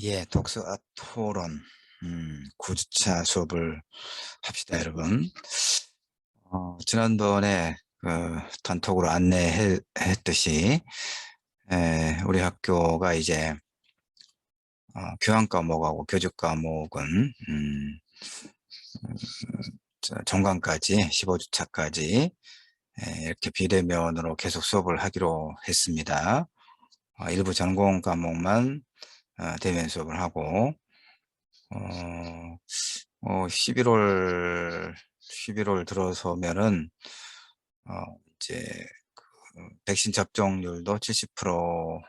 예, 독서 토론, 9주차 수업을 합시다, 여러분. 지난번에 단톡으로 안내했듯이, 우리 학교가 이제, 교양 과목하고 교직 과목은, 전반까지, 15주차까지, 이렇게 비대면으로 계속 수업을 하기로 했습니다. 일부 전공 과목만, 대면 수업을 하고, 어, 11월 들어서면은, 이제, 그, 백신 접종률도 70%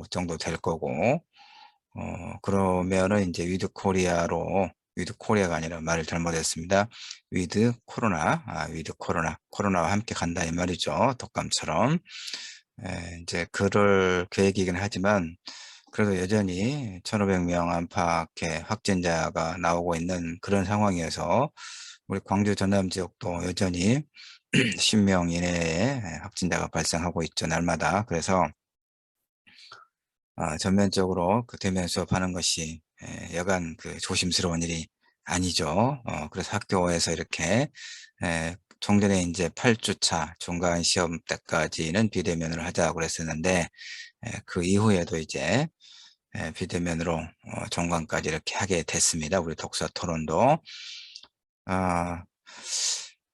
정도 될 거고, 그러면은 이제 위드 코리아가 아니라 말을 잘못했습니다. 위드 코로나, 코로나와 함께 간다 이 말이죠. 독감처럼. 이제 그럴 계획이긴 하지만, 그래도 여전히 1,500명 안팎의 확진자가 나오고 있는 그런 상황이어서 우리 광주 전남 지역도 여전히 10명 이내에 확진자가 발생하고 있죠, 날마다. 그래서 전면적으로 그 대면 수업하는 것이 여간 그 조심스러운 일이 아니죠. 그래서 학교에서 이렇게 종전에 이제 8주차 중간 시험 때까지는 비대면으로 하자고 그랬었는데 그 이후에도 이제 비대면으로 종강까지 이렇게 하게 됐습니다. 우리 독서 토론도. 아,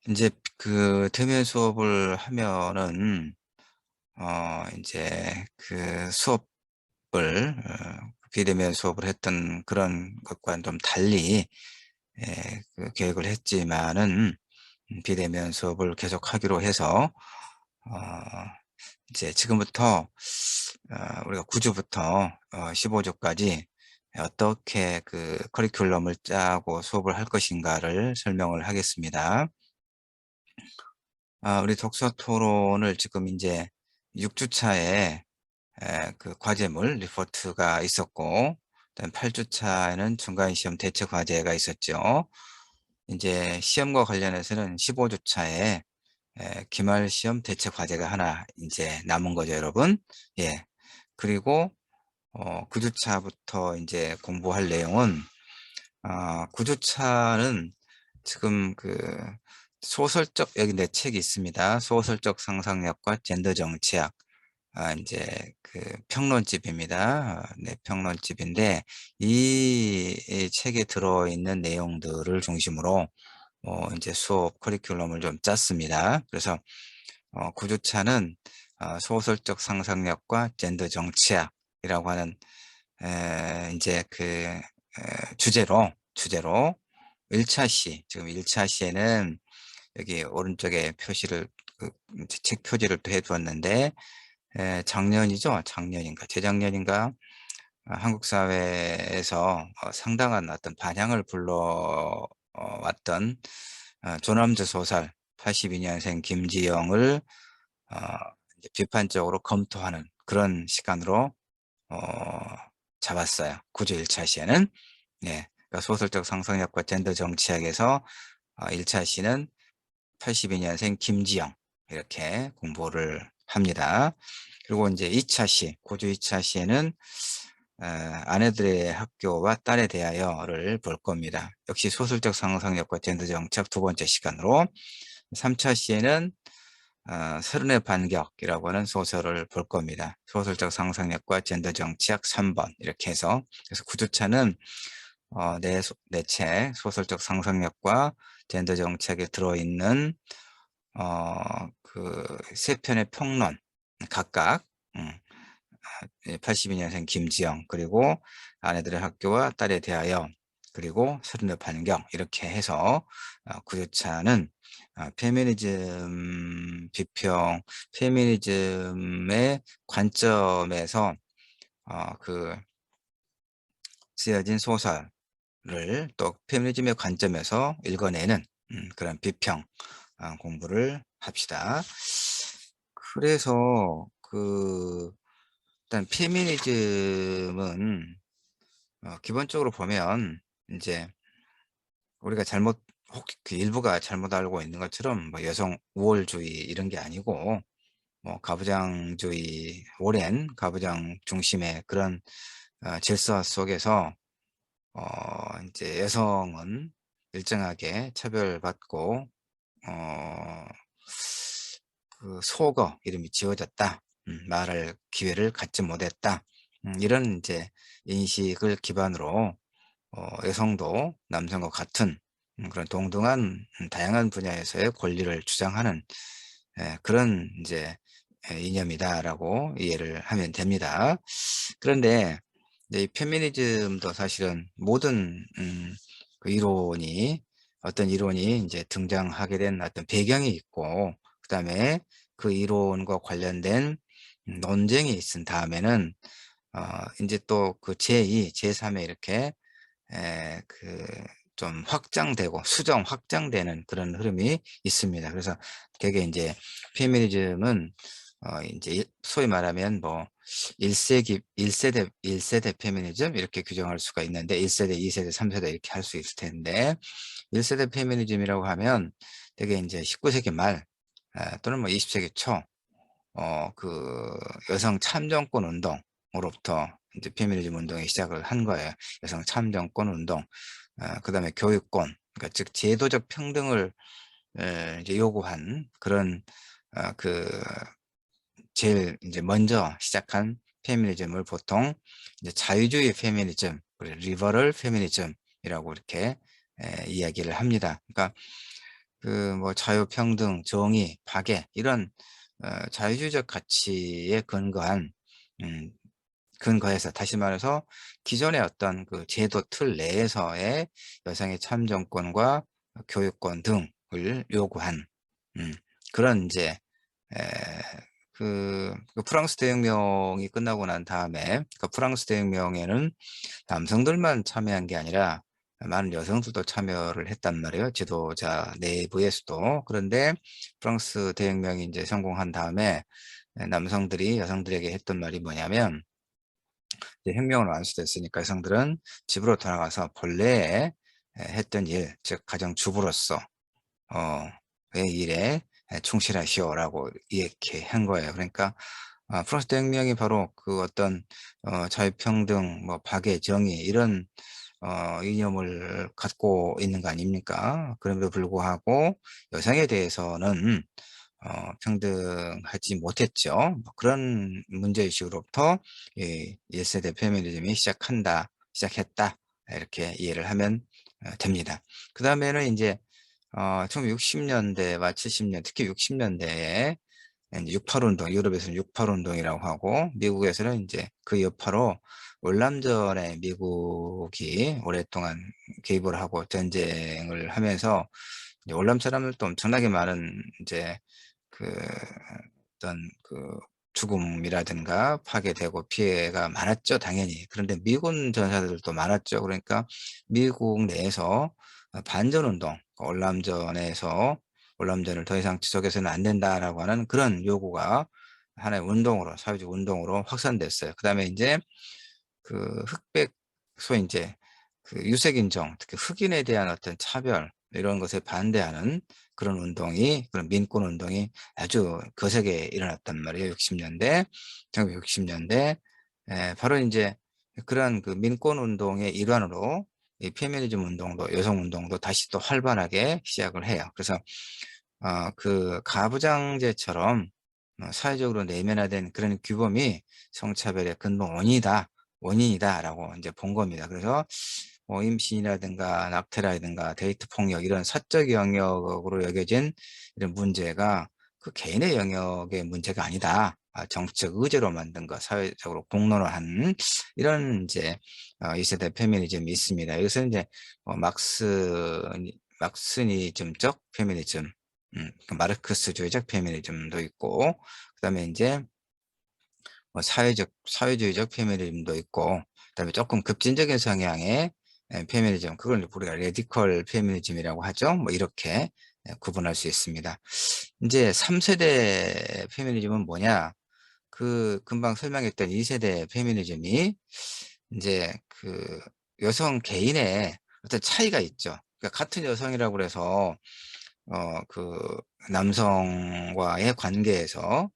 이제 그 대면 수업을 하면은 이제 그 수업을 비대면 수업을 했던 그런 것과는 좀 달리 그 계획을 했지만은 비대면 수업을 계속하기로 해서 어, 이제 지금부터 우리가 9주부터 15주까지 어떻게 그 커리큘럼을 짜고 수업을 할 것인가를 설명을 하겠습니다. 우리 독서 토론을 지금 이제 6주차에 그 과제물 리포트가 있었고, 그다음 8주차에는 중간 시험 대체 과제가 있었죠. 이제 시험과 관련해서는 15주차에 기말 시험 대체 과제가 하나 이제 남은 거죠, 여러분. 예. 그리고 9주차부터 이제 공부할 내용은 9주차는 지금 그 소설적 여기 내 책이 있습니다. 소설적 상상력과 젠더 정치학. 이제 그 평론집입니다. 네, 평론집인데 이 책에 들어있는 내용들을 중심으로 이제 수업 커리큘럼을 좀 짰습니다. 그래서 9주차는 소설적 상상력과 젠더 정치학이라고 하는 이제 그 주제로 1차 시, 지금 1차 시에는 여기 오른쪽에 표시를 그 책 표지를 또 해두었는데 작년이죠. 작년인가 재작년인가 한국 사회에서 상당한 어떤 반향을 불러 왔던 조남주 소설 82년생 김지영을 어, 이제 비판적으로 검토하는 그런 시간으로 어, 잡았어요. 구조 1차 시에는. 네, 그러니까 소설적 상상력과 젠더 정치학에서 1차 시는 82년생 김지영 이렇게 공부를 합니다. 그리고 이제 2차 시, 고조 2차 시에는 아내들의 학교와 딸에 대하여를 볼 겁니다. 역시 소설적 상상력과 젠더 정책 두 번째 시간으로 3차 시에는 서른의 반격이라고 하는 소설을 볼 겁니다. 소설적 상상력과 젠더 정치학 3번 이렇게 해서 그래서 9주차는 내 책 소설적 상상력과 젠더 정책에 들어있는 그 세 편의 평론 각각 82년생 김지영 그리고 아내들의 학교와 딸에 대하여 그리고 서른의 반경 이렇게 해서 9주차는 페미니즘 비평, 페미니즘의 관점에서 그 쓰여진 소설을 또 페미니즘의 관점에서 읽어내는 그런 비평 공부를 합시다. 그래서 일단 페미니즘은 기본적으로 보면 이제 우리가 혹 그 일부가 잘못 알고 있는 것처럼 뭐 여성 우월주의 이런 게 아니고 뭐 가부장주의 오랜 가부장 중심의 그런 질서 속에서 인제 여성은 일정하게 처벌받고 어 속어 이름이 지워졌다. 말할 기회를 갖지 못했다. 이런 인제 인식을 기반으로 여성도 남성과 같은 그런 동등한 다양한 분야에서의 권리를 주장하는 그런 인제 이념이다라고 이해를 하면 됩니다. 그런데 이제 이 페미니즘도 사실은 모든 그 이론이 어떤 이론이 인제 등장하게 된 어떤 배경이 있고, 그다음에 그 이론과 관련된 논쟁이 있은 다음에는 인제 또 그 제2, 제3의 이렇게 그 좀 확장되고 수정 확장되는 그런 흐름이 있습니다. 그래서 되게 인제 페미니즘은 인제 소위 말하면 뭐 1 세기 1 세대 1 세대 페미니즘 이렇게 규정할 수가 있는데, 1 세대, 2 세대, 3 세대 이렇게 할 수 있을 텐데, 1 세대 페미니즘이라고 하면 되게 인제 19 세기 말 또는 뭐 20 세기 초 그 여성 참정권 운동으로부터 인제 페미니즘 운동이 시작을 한 거예요. 여성 참정권 운동, 그다음에 교육권, 그러니까 즉 제도적 평등을 이제 요구한 그런 그 제일 인제 먼저 시작한 페미니즘을 보통 이제 자유주의 페미니즘, 그리고 리버럴 페미니즘이라고 이렇게 이야기를 합니다. 그러니까 그 뭐 자유, 평등, 정의, 박애 이런 자유주의적 가치에 근거한 음 근거해서, 다시 말해서 기존의 어떤 그 제도 틀 내에서의 여성의 참정권과 교육권 등을 요구한 음 그런 인제 에 그 프랑스 대혁명이 끝나고 난 다음에, 그 프랑스 대혁명에는 남성들만 참여한 게 아니라 많은 여성들도 참여를 했단 말이에요, 지도자 내부에서도. 그런데 프랑스 대혁명이 인제 성공한 다음에 남성들이 여성들에게 했던 말이 뭐냐면, 이제 혁명은 완수됐으니까 여성들은 집으로 돌아가서 본래에 했던 일, 즉 가정주부로서 어 의 일에 충실하시오라고 이렇게 한 거예요. 그러니까 프랑스 대혁명이 바로 그 어떤 자유평등, 뭐 박애, 정의 이런 이념을 갖고 있는 거 아닙니까? 그럼에도 불구하고 여성에 대해서는 평등하지 못했죠. 뭐 그런 문제의식으로부터 이 1 세대 페미니즘이 시작했다. 이렇게 이해를 하면 됩니다. 그다음에는 인제 1960 년대와 70 년, 특히 60 년대에 인제 68 운동, 유럽에서는 68 운동이라고 하고 미국에서는 인제 그 여파로 월남전에 미국이 오랫동안 개입을 하고 전쟁을 하면서 이제 월남 사람들도 엄청나게 많은 인제 그 어떤 그 죽음이라든가 파괴되고 피해가 많았죠, 당연히. 그런데 미군 전사들도 많았죠. 그러니까 미국 내에서 반전 운동, 월남전에서 "월남전을 더 이상 지속해서는 안 된다."라고 하는 그런 요구가 하나의 운동으로, 사회적 운동으로 확산됐어요. 그다음에 인제 그 흑백, 소위 인제 그 유색인종, 특히 흑인에 대한 어떤 차별 이런 것에 반대하는 그런 운동이, 그런 민권 운동이 아주 거세게 일어났단 말이에요, 60 년대. 1960 년대. 바로 인제 그런 그 민권 운동의 일환으로 이 페미니즘 운동도, 여성 운동도 다시 또 활발하게 시작을 해요. 그래서 그 가부장제처럼 사회적으로 내면화된 그런 규범이 성차별의 근본 원인이다라고 인제 본 겁니다. 그래서 뭐 임신이라든가 낙태라든가 데이트 폭력 이런 사적 영역으로 여겨진 이런 문제가 그 개인의 영역의 문제가 아니다. 정치적 의제로 만든 것, 사회적으로 공론화한 이런 인제 2 세대 페미니즘이 있습니다. 여기서 인제 막스니즘적 페미니즘, 그 마르크스주의적 페미니즘도 있고, 그다음에 인제 뭐 사회주의적 페미니즘도 있고, 그다음에 쪼끔 급진적인 성향의 페미니즘, 그걸 우리가 레디컬 페미니즘이라고 하죠. 뭐 이렇게 구분할 수 있습니다. 인제 3 세대 페미니즘은 뭐냐? 그 금방 설명했던 2 세대 페미니즘이 인제 그 여성 개인의 어떤 차이가 있죠. 그러니까 같은 여성이라고 그래서 그 남성과의 관계에서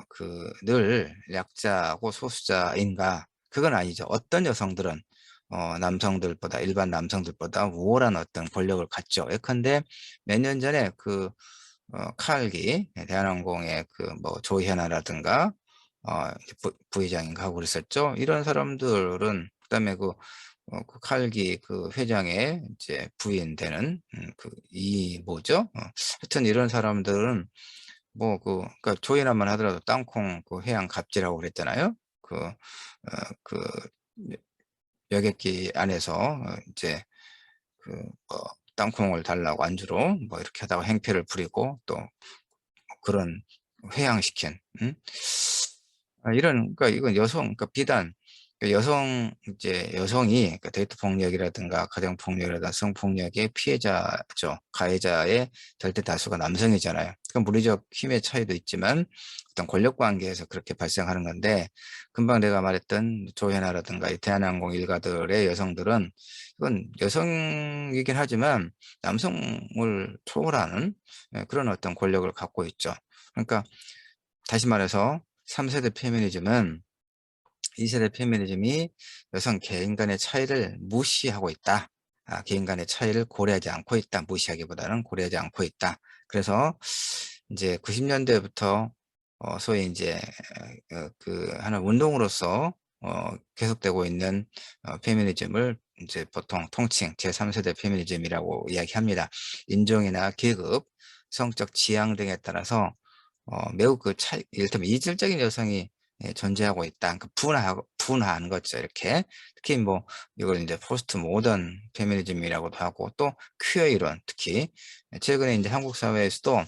그 늘 약자고 소수자인가, 그건 아니죠. 어떤 여성들은 남성들보다 일반 남성들보다 우월한 어떤 권력을 갖죠. 예컨대 몇 년 전에 칼기 대한항공의 뭐 조현아라든가 이제 부회장인가 하고 그랬었죠. 이런 사람들은 그다음에 그 칼기 회장의 이제 부인 되는 이 뭐죠? 하여튼 이런 사람들은 뭐 그러니까 조인하만 하더라도 땅콩 해양 갑질하고 그랬잖아요. 그 여객기 안에서 이제 뭐 땅콩을 달라고 안주로 뭐 이렇게 하다가 행패를 부리고 또 그런 회양시킨 이런 그러니까 이건 그러니까 비단 이제 여성이 그러니까 데이트 폭력이라든가 가정 폭력이라든가 성폭력의 피해자죠. 가해자의 절대 다수가 남성이잖아요. 그건 물리적 힘의 차이도 있지만 어떤 권력 관계에서 그렇게 발생하는 건데 금방 내가 말했던 조현아라든가 이 대한항공 일가들의 여성들은 이건 여성이긴 하지만 남성을 초월하는 그런 어떤 권력을 갖고 있죠. 그러니까 다시 말해서 3세대 페미니즘은 2세대 페미니즘이 여성 개인 간의 차이를 무시하고 있다. 개인 간의 차이를 고려하지 않고 있다. 무시하기보다는 고려하지 않고 있다. 그래서 이제 90년대부터 소위 이제 하나의 운동으로서 계속되고 있는 페미니즘을 이제 보통 통칭 제3세대 페미니즘이라고 이야기합니다. 인종이나 계급, 성적 지향 등에 따라서 매우 이를테면 이질적인 여성이 존재하고 있다. 그러니까 분화하는 거죠. 이렇게. 특히 뭐, 이걸 이제 포스트 모던 페미니즘이라고도 하고, 또 퀴어 이론, 특히. 최근에 이제 한국 사회에서도,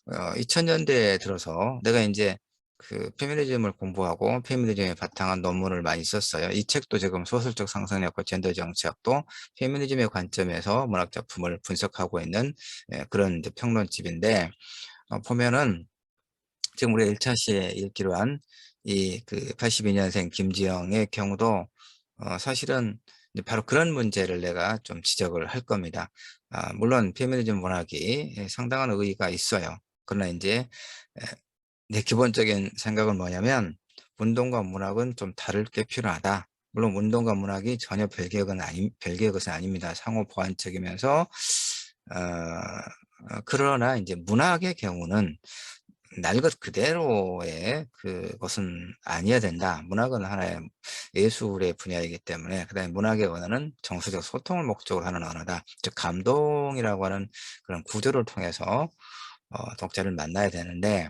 2000년대에 들어서 내가 이제 페미니즘을 공부하고 페미니즘에 바탕한 논문을 많이 썼어요. 이 책도 지금 소설적 상상력과 젠더 정치학도 페미니즘의 관점에서 문학 작품을 분석하고 있는 그런 이제 평론집인데, 보면은 지금 우리가 1차 시에 읽기로 한 이 82년생 김지영의 경우도 사실은 이제 바로 그런 문제를 내가 좀 지적을 할 겁니다. 물론 페미니즘 문학이 상당한 의의가 있어요. 그러나 이제 내 기본적인 생각은 뭐냐면 운동과 문학은 좀 다를 게 필요하다. 물론 운동과 문학이 전혀 별개의 것은 아닙니다. 상호 보완적이면서 그러나 이제 문학의 경우는 날 것 그대로의 그것은 아니어야 된다. 문학은 하나의 예술의 분야이기 때문에 그다음에 문학의 언어는 정서적 소통을 목적으로 하는 언어다. 즉 감동이라고 하는 그런 구조를 통해서 독자를 만나야 되는데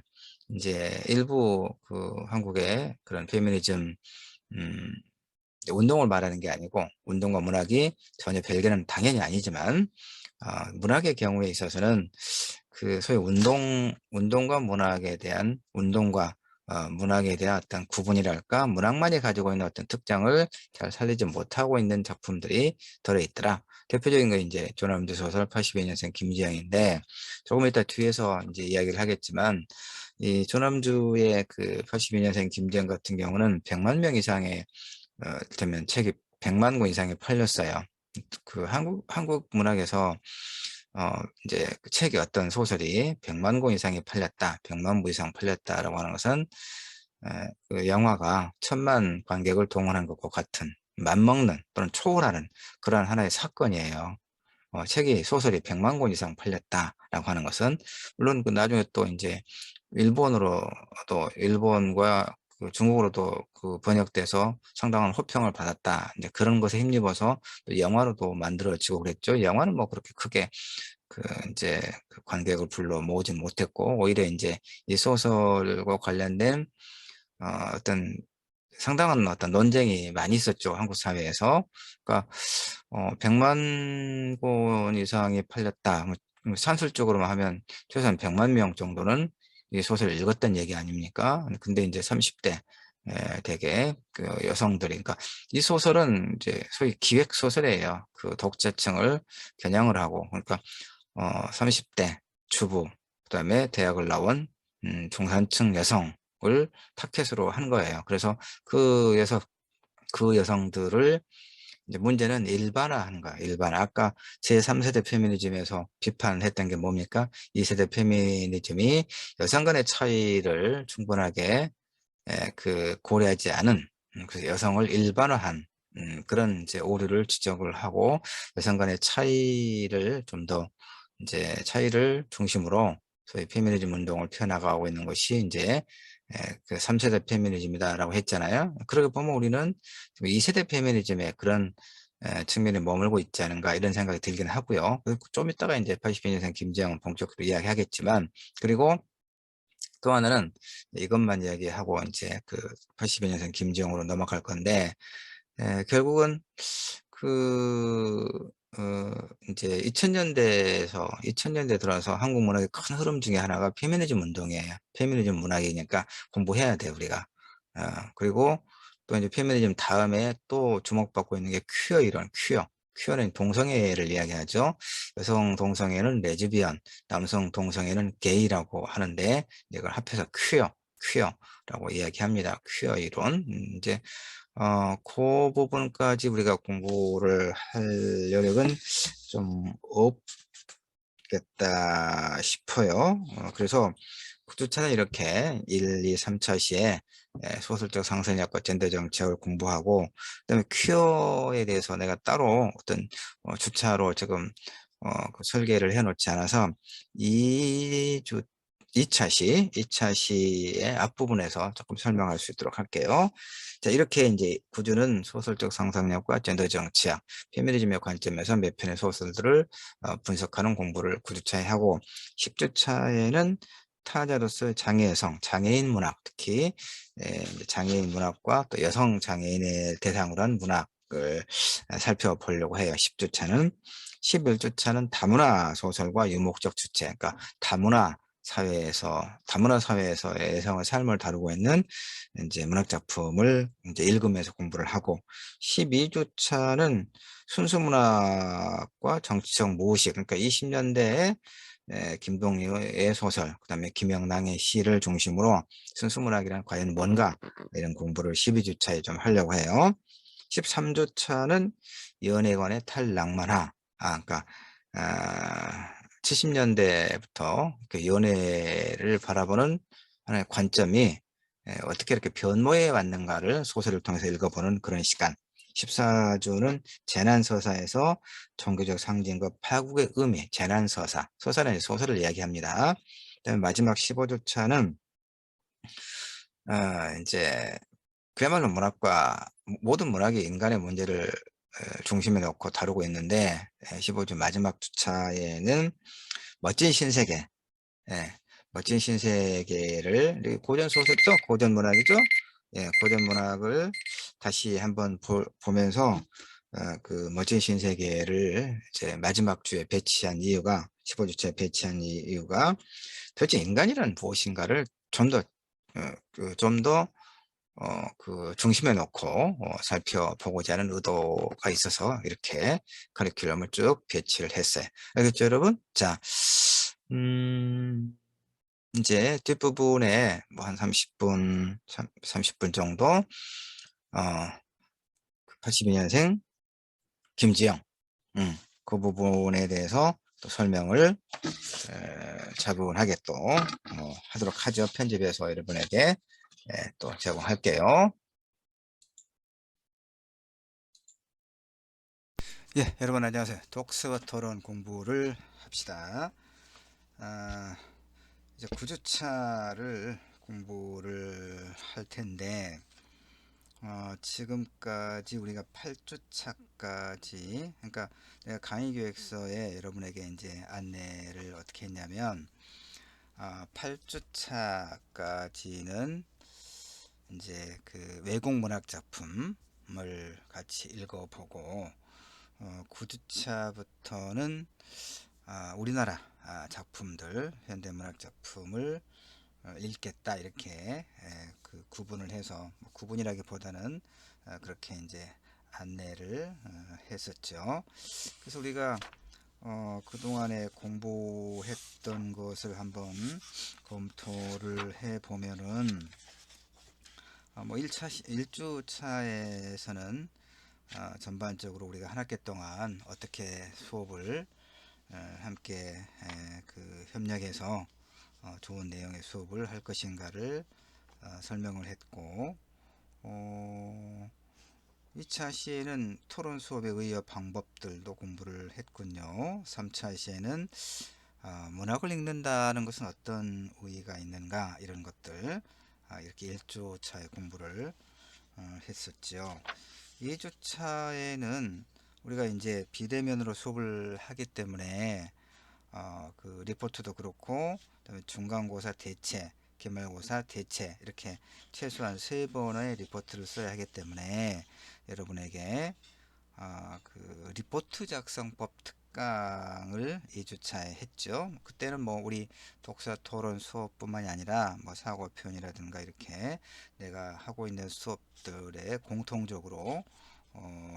이제 일부 한국의 그런 페미니즘 음 운동을 말하는 게 아니고 운동과 문학이 전혀 별개는 당연히 아니지만 문학의 경우에 있어서는 소위 운동과 문학에 대한 운동과 문학에 대한 어떤 구분이랄까 문학만이 가지고 있는 어떤 특장을 잘 살리지 못하고 있는 작품들이 들어있더라. 대표적인 건 이제 조남주 소설 82년생 김지영인데 조금 이따 뒤에서 이제 이야기를 하겠지만 이 조남주의 82년생 김지영 같은 경우는 100만 명 이상의 되면 책이 100만 권 이상이 팔렸어요. 한국 문학에서 이제 책이 어떤 소설이 100만 권 이상이 팔렸다, 100만 부 이상 팔렸다라고 하는 것은 영화가 1000만 관객을 동원한 것과 같은 맞먹는 또는 초월하는 그러한 하나의 사건이에요. 소설이 100만 권 이상 팔렸다라고 하는 것은 물론 나중에 또 이제 일본과 중국어로도 번역돼서 상당한 호평을 받았다. 이제 그런 것에 힘입어서 또 영화로도 만들어지고 그랬죠. 영화는 뭐 그렇게 크게 이제 관객을 불러 모으진 못했고 오히려 이제 이 소설과 관련된 어떤 상당한 어떤 논쟁이 많이 있었죠. 한국 사회에서. 그러니까 100만 권 이상이 팔렸다. 산술적으로만 하면 최소한 100만 명 정도는 이 소설을 읽었던 얘기 아닙니까? 근데 이제 30대 되게 여성들이 그러니까 이 소설은 이제 소위 기획 소설이에요. 독자층을 겨냥을 하고 그러니까 30대 주부 그다음에 대학을 나온 중산층 여성을 타켓으로 한 거예요. 그래서 그 여성들을 이제 문제는 일반화하는 거야. 일반화. 아까 제3세대 페미니즘에서 비판했던 게 뭡니까? 2세대 페미니즘이 여성 간의 차이를 충분하게 고려하지 않은 그래서 여성을 일반화한 그런 이제 오류를 지적을 하고 여성 간의 차이를 좀 더 이제 차이를 중심으로 소위 페미니즘 운동을 펴나가고 있는 것이 이제 그 3 세대 페미니즘이다라고 했잖아요. 그러고 보면 우리는 지금 2 세대 페미니즘의 그런 측면에 머물고 있지 않은가 이런 생각이 들긴 하고요. 그리고 좀 이따가 인제 82 년생 김지영은 본격적으로 이야기하겠지만, 그리고 또 하나는 이것만 이야기하고 인제 그 82 년생 김지영으로 넘어갈 건데, 결국은 그 인제 2000 년대 들어서 한국 문학의 큰 흐름 중에 하나가 페미니즘 운동이에요. 페미니즘 문학이니까 공부해야 돼요, 우리가. 그리고 또 인제 페미니즘 다음에 또 주목받고 있는 게 퀴어 이론, 퀴어. 퀴어는 동성애를 이야기하죠. 여성 동성애는 레즈비언, 남성 동성애는 게이라고 하는데 이걸 합해서 퀴어라고 이야기합니다. 퀴어 이론. 인제 고 부분까지 우리가 공부를 할 여력은 좀 없겠다 싶어요. 그래서 구두차는 이렇게 1, 2, 3 차 시에 소설적 상상력과 젠더 정책을 공부하고, 그다음에 퀴어에 대해서 내가 따로 어떤 주차로 지금 그 설계를 해 놓지 않아서 이 주 2차 시, 2차 시의 앞부분에서 조금 설명할 수 있도록 할게요. 자, 이렇게 인제 구조는 소설적 상상력과 젠더 정치학, 페미니즘의 관점에서 몇 편의 소설들을 분석하는 공부를 9 주차에 하고, 10 주차에는 타자로서의 장애 여성, 장애인 문학, 특히 인제 장애인 문학과 또 여성 장애인을 대상으로 한 문학을 살펴보려고 해요, 10 주차는. 11 주차는 다문화 소설과 유목적 주체, 그러니까 다문화 사회에서의 여성의 삶을 다루고 있는 인제 문학 작품을 인제 읽으면서 공부를 하고, 12 주차는 순수 문학과 정치적 모식, 그러니까 20 년대에 김동유의 소설, 그다음에 김영랑의 시를 중심으로 순수 문학이란 과연 뭔가, 이런 공부를 12 주차에 좀 하려고 해요. 13 주차는 연애관의 탈浪漫화. 그러니까 70 년대부터 그 연애를 바라보는 하나의 관점이 어떻게 이렇게 변모해 왔는가를 소설을 통해서 읽어보는 그런 시간. 14 주는 재난서사에서 종교적 상징과 파국의 의미, 재난서사. 서사는 소설을 이야기합니다. 그다음에 마지막 15 주차는 인제 그야말로 문학과 모든 문학이 인간의 문제를 중심에 놓고 다루고 있는데, 15주 마지막 주차에는 멋진 신세계, 예, 멋진 신세계를, 이 고전 소설이죠. 고전 문학이죠. 예, 고전 문학을 다시 한번 보면서 그 멋진 신세계를 이제 마지막 주에 배치한 이유가, 15 주차에 배치한 이유가 도대체 인간이란 무엇인가를 좀 더 좀 더 그 중심에 놓고 살펴보고자 하는 의도가 있어서 이렇게 커리큘럼을 쭉 배치를 했어요. 알겠죠, 여러분? 자, 음 인제 뒷부분에 뭐 한 30분 정도 어 82 년생 김지영, 그 부분에 대해서 또 설명을 차분하게 또 하도록 하죠. 편집해서 여러분에게 또 제공할게요. 예, 여러분 안녕하세요. 독서 토론 공부를 합시다. 아, 이제 9주차를 공부를 할 텐데, 지금까지 우리가 8주차까지, 그러니까 내가 강의 계획서에 여러분에게 이제 안내를 어떻게 했냐면, 8주차까지는 이제 그 외국 문학 작품을 같이 읽어보고, 9주차부터는 우리나라 작품들, 현대문학 작품을 읽겠다, 이렇게 그 구분을 해서, 뭐 구분이라기보다는 그렇게 이제 안내를 했었죠. 그래서 우리가 그동안에 공부했던 것을 한번 검토를 해 보면은, 뭐 1주차에서는 전반적으로 우리가 한 학기 동안 어떻게 수업을 함께 그 협력해서 좋은 내용의 수업을 할 것인가를 설명을 했고, 2차 시에는 토론 수업에 의해 방법들도 공부를 했군요. 3차 시에는 문학을 읽는다는 것은 어떤 의의가 있는가 이런 것들 이렇게 1주차에 공부를 했었죠. 2주차에는 우리가 이제 비대면으로 수업을 하기 때문에 그 리포트도 그렇고 그다음에 중간고사 대체, 기말고사 대체 이렇게 최소한 3번의 리포트를 써야 하기 때문에 여러분에게 그 리포트 작성법 특강을 2주차에 했죠. 그때는 뭐 우리 독서 토론 수업뿐만이 아니라 뭐 사고 표현이라든가 이렇게 내가 하고 있는 수업들에 공통적으로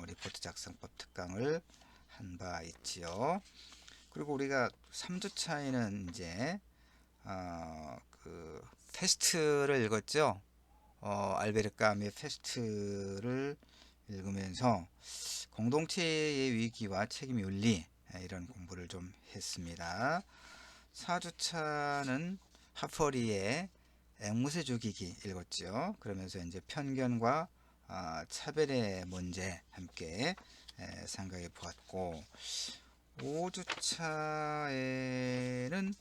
리포트 작성법 특강을 한 바 있지요. 그리고 우리가 3주차에는 이제 그 페스트를 읽었죠. 알베르 까뮈 페스트를 읽으면서 공동체의 위기와 책임 윤리 이런 공부를 좀 했습니다. 4주차는 하퍼리의 앵무새 죽이기 읽었죠. 그러면서 이제 편견과 차별의 문제 함께 생각해 보았고 5주차에는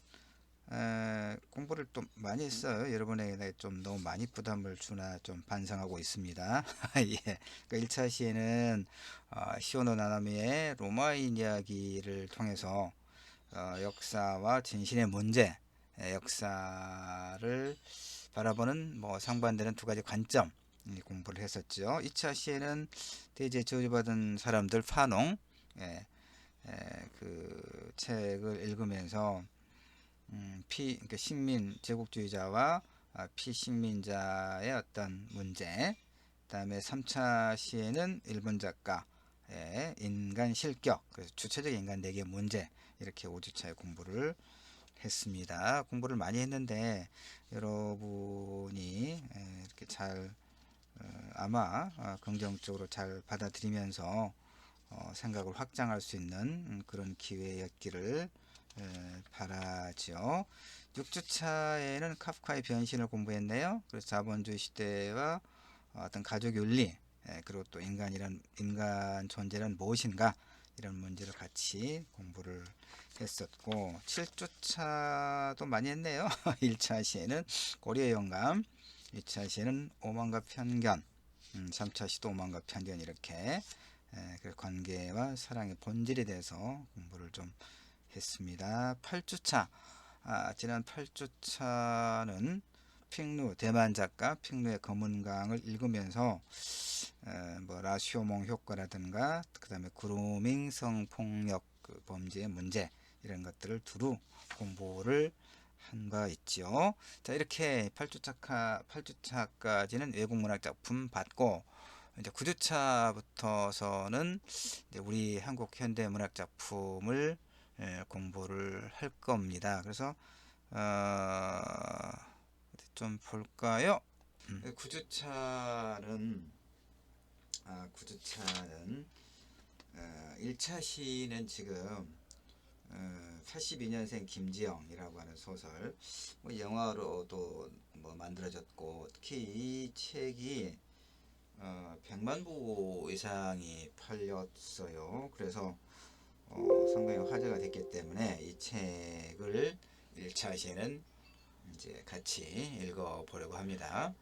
공부를 또 많이 했어요. 여러분에게 좀 너무 많이 부담을 주나 좀 반성하고 있습니다. 예. 그러니까 1차 시에는 시오노 나나미의 로마인 이야기를 통해서 역사와 진실의 문제, 역사를 바라보는 뭐 상반되는 두 가지 관점 공부를 했었죠. 2차 시에는 대제 저주받은 사람들 파농 그 책을 읽으면서 그러니까 식민 제국주의자와 피식민자의 어떤 문제, 그다음에 3차 시에는 일본 작가의 인간 실격, 그래서 주체적 인간 내계 문제 이렇게 5주차에 공부를 했습니다. 공부를 많이 했는데 여러분이 이렇게 잘 아마 긍정적으로 잘 받아들이면서 생각을 확장할 수 있는 그런 기회였기를 바라죠. 6주차에는 카프카의 변신을 공부했네요. 그래서 자본주의 시대와 어떤 가족 윤리 그리고 또 인간 존재란 무엇인가 이런 문제를 같이 공부를 했었고 7주차도 많이 했네요. 1차 시에는 고려의 영감, 2차 시에는 오만과 편견, 3차 시도 오만과 편견 이렇게 관계와 사랑의 본질에 대해서 공부를 좀 했습니다. 8주차 지난 8주차는 핑루 대만 작가 핑루의 검은강을 읽으면서 뭐 라시오몽 효과라든가 그 다음에 그루밍 성폭력 그 범죄의 문제 이런 것들을 두루 공부를 한 바 있죠. 자 이렇게 8주차까지는 외국문학 작품 받고 이제 9주차부터서는 이제 우리 한국 현대 문학 작품을 공부를 할 겁니다. 그래서 좀 볼까요? 9주차는 9주차는 1차 시는 지금 82년생 김지영이라고 하는 소설 뭐 영화로도 뭐 만들어졌고 특히 이 책이 100만 부 이상이 팔렸어요. 그래서 상당히 화제가 됐기 때문에 이 책을 1차 시에는 이제 같이 읽어보려고 합니다.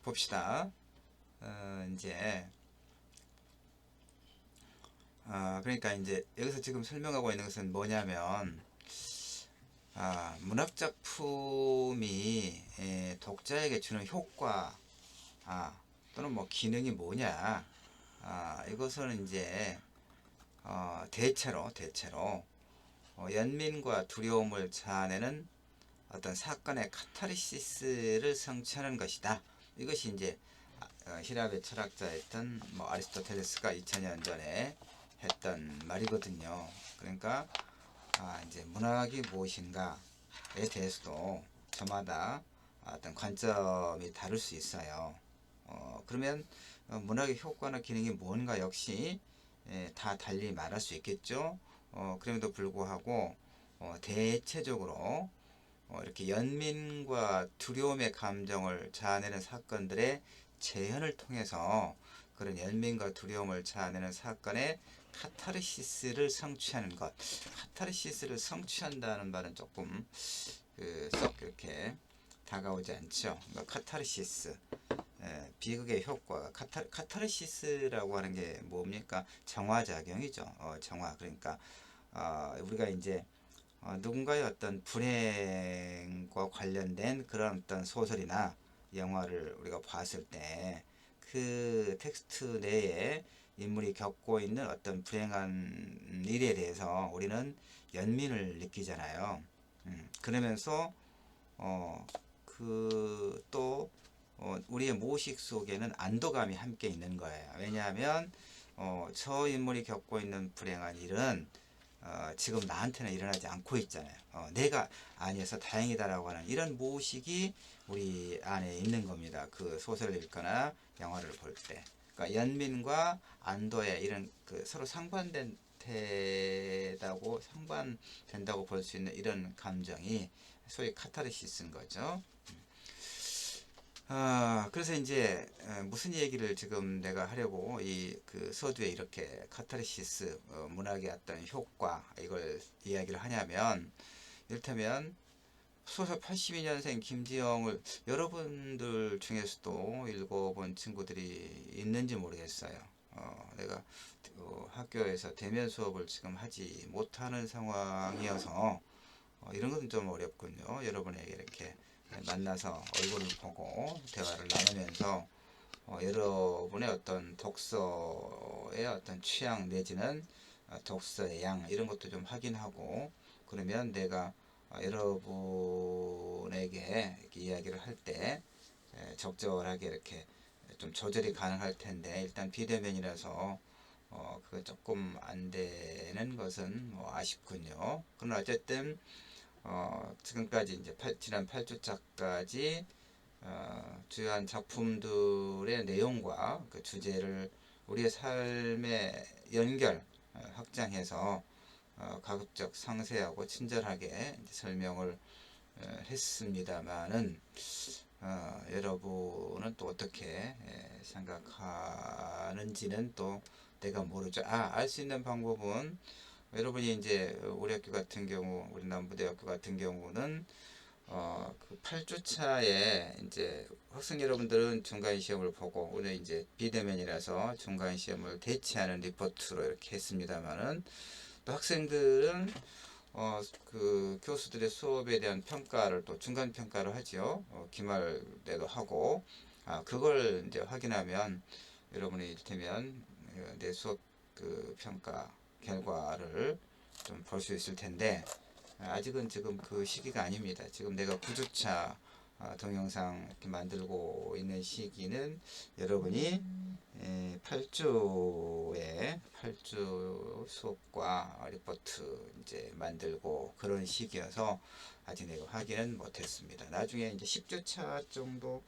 봅시다. 이제 그러니까 이제 여기서 지금 설명하고 있는 것은 뭐냐면 문학 작품이 독자에게 주는 효과 또는 뭐 기능이 뭐냐 이것은 이제 대체로 연민과 두려움을 자아내는 어떤 사건의 카타르시스를 성취하는 것이다. 이것이 이제 히랍의 철학자였던 뭐 아리스토텔레스가 2000년 전에 했던 말이거든요. 그러니까 이제 문학이 무엇인가에 대해서도 저마다 어떤 관점이 다를 수 있어요. 그러면 문학의 효과나 기능이 뭔가 역시 다 달리 말할 수 있겠죠. 그럼에도 불구하고 대체적으로 이렇게 연민과 두려움의 감정을 자아내는 사건들의 재현을 통해서 그런 연민과 두려움을 자아내는 사건의 카타르시스를 성취하는 것. 카타르시스를 성취한다는 말은 조금 썩 그렇게 다가오지 않죠. 그러니까 카타르시스, 비극의 효과. 카타르시스라고 하는 게 뭡니까? 정화작용이죠. 정화. 그러니까 우리가 이제 누군가의 어떤 불행과 관련된 그런 어떤 소설이나 영화를 우리가 봤을 때 그 텍스트 내에 인물이 겪고 있는 어떤 불행한 일에 대해서 우리는 연민을 느끼잖아요. 그러면서 또 우리의 무의식 속에는 안도감이 함께 있는 거예요. 왜냐하면 저 인물이 겪고 있는 불행한 일은 지금 나한테는 일어나지 않고 있잖아요. 내가 아니어서 다행이다라고 하는 이런 무의식이 우리 안에 있는 겁니다. 그 소설을 읽거나 영화를 볼 때. 그러니까 연민과 안도의 이런 서로 상반된다고 볼 수 있는 이런 감정이 소위 카타르시스인 거죠. 그래서 이제 무슨 얘기를 지금 내가 하려고 그 서두에 이렇게 카타르시스 문학의 어떤 효과 이걸 이야기를 하냐면, 이를테면 소설 82년생 김지영을 여러분들 중에서도 읽어본 친구들이 있는지 모르겠어요. 내가 학교에서 대면 수업을 지금 하지 못하는 상황이어서 이런 건 좀 어렵군요. 여러분에게 이렇게 만나서 얼굴을 보고 대화를 나누면서 여러분의 어떤 독서의 어떤 취향 내지는 독서의 양 이런 것도 좀 확인하고, 그러면 내가 여러분에게 이렇게 이야기를 할 때 적절하게 이렇게 좀 조절이 가능할 텐데, 일단 비대면이라서 그거 조금 안 되는 것은 뭐 아쉽군요. 그러나 어쨌든 지금까지 이제 지난 8주차까지 주요한 작품들의 내용과 그 주제를 우리의 삶의 연결, 확장해서 가급적 상세하고 친절하게 설명을 했습니다만은, 여러분은 또 어떻게 생각하는지는 또 내가 모르죠. 알 수 있는 방법은, 여러분이 이제 우리 학교 같은 경우, 우리 남부대학교 같은 경우는 그 8주차에 이제 학생 여러분들은 중간 시험을 보고, 오늘 이제 비대면이라서 중간 시험을 대체하는 리포트로 이렇게 했습니다만은, 또 학생들은 그 교수들의 수업에 대한 평가를 또 중간 평가를 하죠. 기말 때도 하고, 그걸 이제 확인하면 여러분이 이를테면 내 수업 그 평가 결과를 좀 볼 수 있을 텐데, 아직은 지금 그 시기가 아닙니다. 지금 내가 9주차 동영상 이렇게 만들고 있는 시기는 여러분이 8주 수업과 리포트 이제 만들고 그런 시기여서 아직 내가 확인은 못했습니다. 나중에 이제 10주차 정도,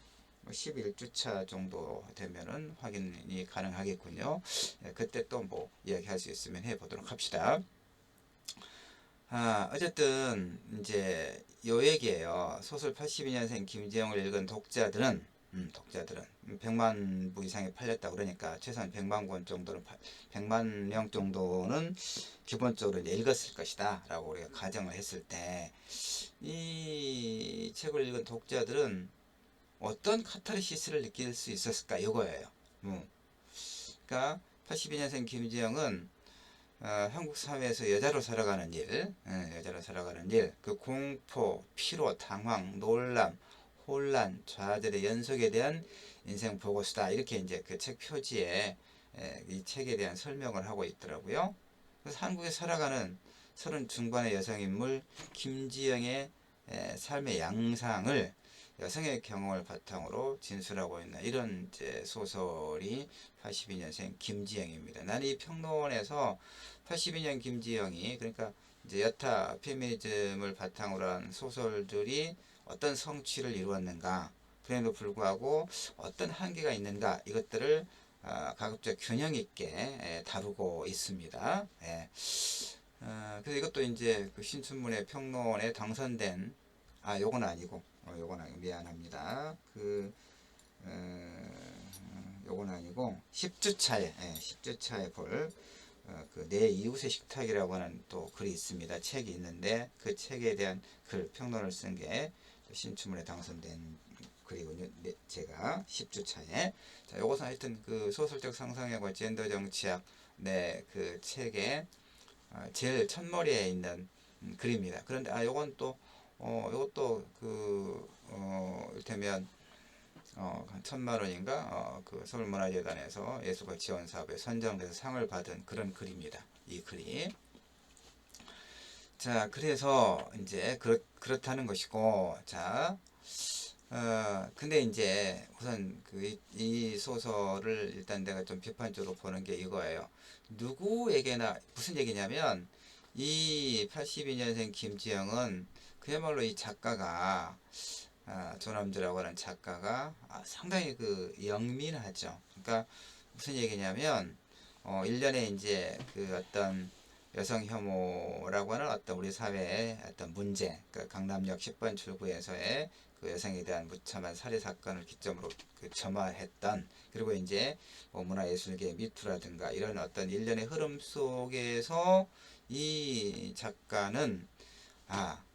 11주차 정도 되면은 확인이 가능하겠군요. 그때 또 뭐 이야기할 수 있으면 해보도록 합시다. 어쨌든 이제 요 얘기예요. 소설 82년생 김지영을 읽은 독자들은 100만 부 이상이 팔렸다 그러니까 최소한 100만 권 정도는 100만 명 정도는 기본적으로 이제 읽었을 것이다 라고 우리가 가정을 했을 때, 이 책을 읽은 독자들은 어떤 카타르시스를 느낄 수 있었을까 이거예요. 그러니까 82년생 김지영은 한국 사회에서 여자로 살아가는 일, 그 공포, 피로, 당황, 놀람, 혼란, 좌절의 연속에 대한 인생 보고서다. 이렇게 이제 그 책 표지에 이 책에 대한 설명을 하고 있더라고요. 그래서 한국에 살아가는 30 중반의 여성인물 김지영의 삶의 양상을 여성의 경험을 바탕으로 진술하고 있는 이런 이제 소설이 82년생 김지영입니다. 나는 이 평론에서 82년 김지영이, 그러니까 이제 여타 페미니즘을 바탕으로 한 소설들이 어떤 성취를 이루었는가, 그럼에도 불구하고 어떤 한계가 있는가, 이것들을 가급적 균형 있게 다루고 있습니다. 그래서 이것도 이제 그 신춘문예 평론에 당선된, 요건 아니고, 미안합니다. 요건 아니고 10주차에 10주차에 볼 그 내 이웃의 식탁이라고 하는 또 글이 있습니다. 책이 있는데 그 책에 대한 글 평론을 쓴 게 신춘문에 당선된 글이군요. 네, 제가 10주차에 자 요것은 하여튼 그 소설적 상상력과 젠더 정치학 그 책에 제일 첫머리에 있는 글입니다. 그런데 요건 또 요것도 이를테면 한 1,000만 원인가 그 서울문화재단에서 예술가 지원 사업에 선정돼서 상을 받은 그런 글입니다. 이 글이. 자, 그래서 이제 그렇다는 것이고, 자, 근데 이제 우선 이 소설을 일단 내가 좀 비판적으로 보는 게 이거예요. 누구에게나 무슨 얘기냐면 이 82년생 김지영은 그야말로 이 작가가 조남주라고 하는 작가가 상당히 그 영민하죠. 그러니까 무슨 얘기냐면 1년에 이제 그 어떤 여성 혐오라고 하는 어떤 우리 사회의 어떤 문제, 그러니까 강남역 10번 출구에서의 그 여성에 대한 무참한 살해 사건을 기점으로 그 점화했던, 그리고 이제 뭐 문화예술계 미투라든가 이런 어떤 일련의 흐름 속에서 이 작가는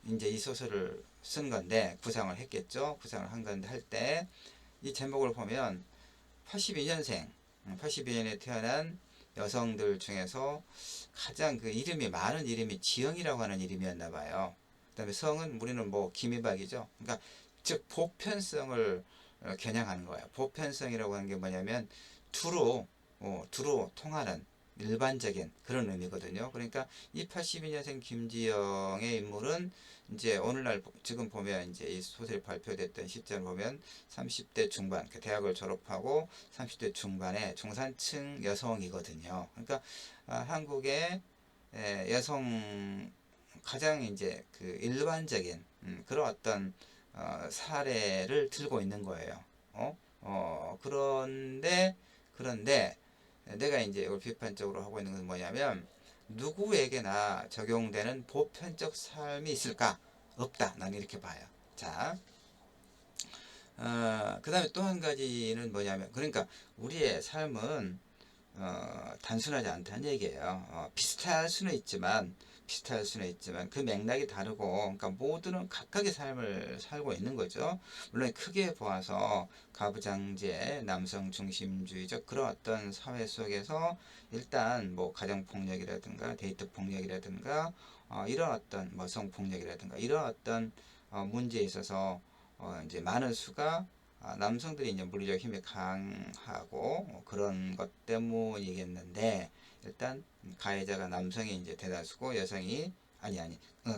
이제 이 소설을 쓴 건데 구상을 했겠죠. 구상을 한 건데 할 때 이 제목을 보면 82년생, 82년에 태어난 여성들 중에서 가장 그 이름이 많은 이름이 지영이라고 하는 이름이었나 봐요. 그다음에 성은 우리는 뭐 김이박이죠. 그러니까 즉 보편성을 겨냥하는 거예요. 보편성이라고 하는 게 뭐냐면 두루 통하는 일반적인 그런 의미거든요. 그러니까 이 82년생 김지영의 인물은 이제 오늘날 지금 보면 이제 이 소설이 발표됐던 시점을 보면 30대 중반, 그 대학을 졸업하고 30대 중반의 중산층 여성이거든요. 그러니까 한국의 여성 가장 이제 그 일반적인 그런 어떤 사례를 들고 있는 거예요. 그런데 내가 이제 이걸 비판적으로 하고 있는 건 뭐냐면 누구에게나 적용되는 보편적 삶이 있을까? 없다. 나는 이렇게 봐요. 자, 그 다음에 또 한 가지는 뭐냐면, 그러니까 우리의 삶은 단순하지 않다는 얘기예요. 비슷할 수는 있지만 그 맥락이 다르고, 그러니까 모두는 각각의 삶을 살고 있는 거죠. 물론 크게 보아서 가부장제, 남성 중심주의적 그런 어떤 사회 속에서 일단 뭐 가정 폭력이라든가 데이트 폭력이라든가 이런 어떤 뭐 성폭력이라든가 이런 어떤 문제에 있어서 이제 많은 수가 남성들이 이제 물리적 힘이 강하고 그런 것 때문이겠는데, 일단 가해자가 남성이 이제 대다수고 여성이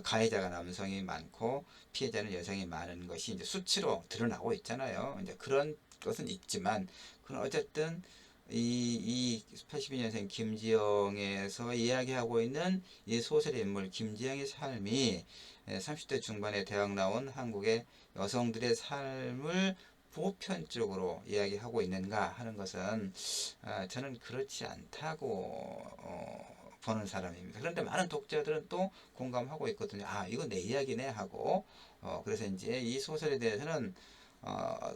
가해자가 남성이 많고 피해자는 여성이 많은 것이 이제 수치로 드러나고 있잖아요. 이제 그런 것은 있지만, 그건 어쨌든 이 82년생 김지영에서 이야기하고 있는 이 소설의 인물 김지영의 삶이 30대 중반에 대학 나온 한국의 여성들의 삶을 보편적으로 이야기하고 있는가 하는 것은 저는 그렇지 않다고 보는 사람입니다. 그런데 많은 독자들은 또 공감하고 있거든요. 이건 내 이야기네 하고 그래서 이제 이 소설에 대해서는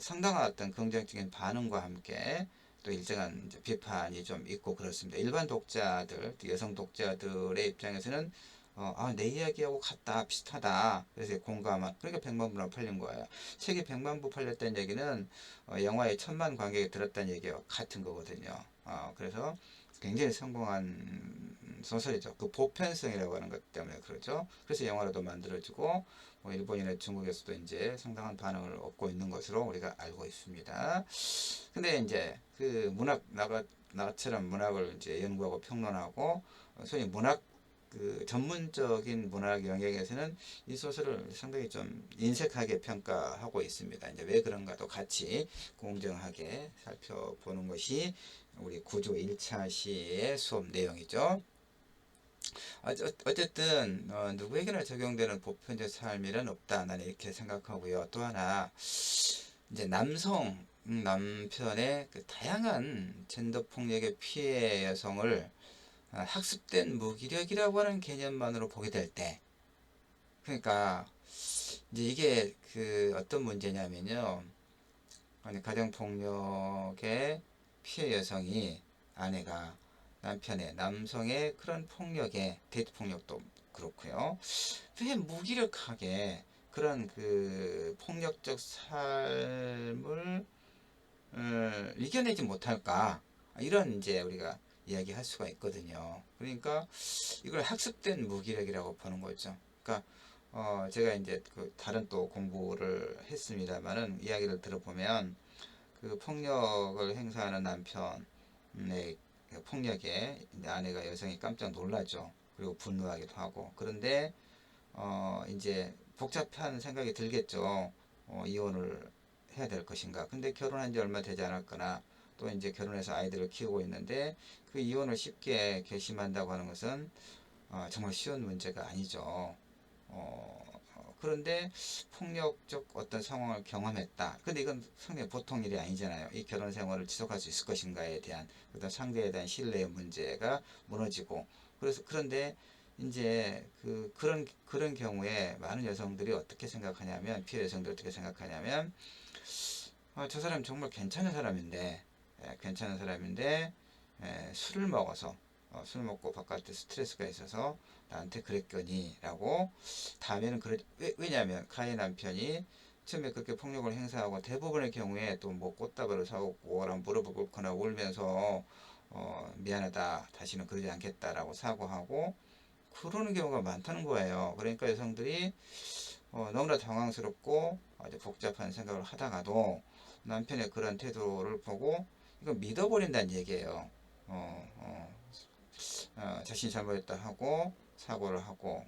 상당한 어떤 긍정적인 반응과 함께 또 일정한 이제 비판이 좀 있고 그렇습니다. 일반 독자들, 여성 독자들의 입장에서는 내 이야기하고 같다, 비슷하다. 그래서 공감한, 그러니까 100만 부나 팔린 거예요. 책이 100만 부 팔렸다는 얘기는 영화에 1,000만 관객이 들었다는 얘기와 같은 거거든요. 그래서 굉장히 성공한 소설이죠. 그 보편성이라고 하는 것 때문에 그렇죠. 그래서 영화로도 만들어지고 뭐 일본이나 중국에서도 이제 상당한 반응을 얻고 있는 것으로 우리가 알고 있습니다. 근데 이제 그 나처럼 문학을 이제 연구하고 평론하고 소위 문학 그 전문적인 문학 영역에서는 이 소설을 상당히 좀 인색하게 평가하고 있습니다. 이제 왜 그런가도 같이 공정하게 살펴보는 것이 우리 구조 1차 시의 수업 내용이죠. 어쨌든 누구에게나 적용되는 보편적 삶이란 없다. 나는 이렇게 생각하고요. 또 하나 이제 남편의 그 다양한 젠더 폭력의 피해 여성을 학습된 무기력이라고 하는 개념만으로 보게 될 때, 그러니까 이제 이게 그 어떤 문제냐면요. 아니 가정 폭력의 피해 여성이 아내가 남편의 남성의 그런 폭력에 데이트 폭력도 그렇고요. 왜 무기력하게 그런 그 폭력적 삶을 이겨내지 못할까? 이런 이제 우리가 이야기할 수가 있거든요. 그러니까 이걸 학습된 무기력이라고 보는 거죠. 그러니까 제가 이제 그 다른 또 공부를 했습니다만은 이야기를 들어보면 그 폭력을 행사하는 남편의 그 폭력에 아내가 여성이 깜짝 놀라죠. 그리고 분노하기도 하고. 그런데 이제 복잡한 생각이 들겠죠. 이혼을 해야 될 것인가. 근데 결혼한 지 얼마 되지 않았거나 또 이제 결혼해서 아이들을 키우고 있는데 그 이혼을 쉽게 결심한다고 하는 것은 정말 쉬운 문제가 아니죠. 그런데 폭력적 어떤 상황을 경험했다. 근데 이건 상당히 보통 일이 아니잖아요. 이 결혼 생활을 지속할 수 있을 것인가에 대한 어떤 상대에 대한 신뢰의 문제가 무너지고 그래서 그런데 이제 그런 경우에 많은 여성들이 어떻게 생각하냐면 피해 여성들이 어떻게 생각하냐면 저 사람 정말 괜찮은 사람인데 괜찮은 사람인데 술을 먹어서 술 먹고 바깥에 스트레스가 있어서 나한테 그랬거니 라고 다음에는 왜냐하면 가해 남편이 처음에 그렇게 폭력을 행사하고 대부분의 경우에 또 뭐 꽃다발을 사오고 라고 물어보거나 울면서 미안하다 다시는 그러지 않겠다라고 사과하고 그러는 경우가 많다는 거예요. 그러니까 여성들이 너무나 당황스럽고 아주 복잡한 생각을 하다가도 남편의 그런 태도를 보고 이거 믿어버린다는 얘기예요. 자신이 잘못했다 하고 사고를 하고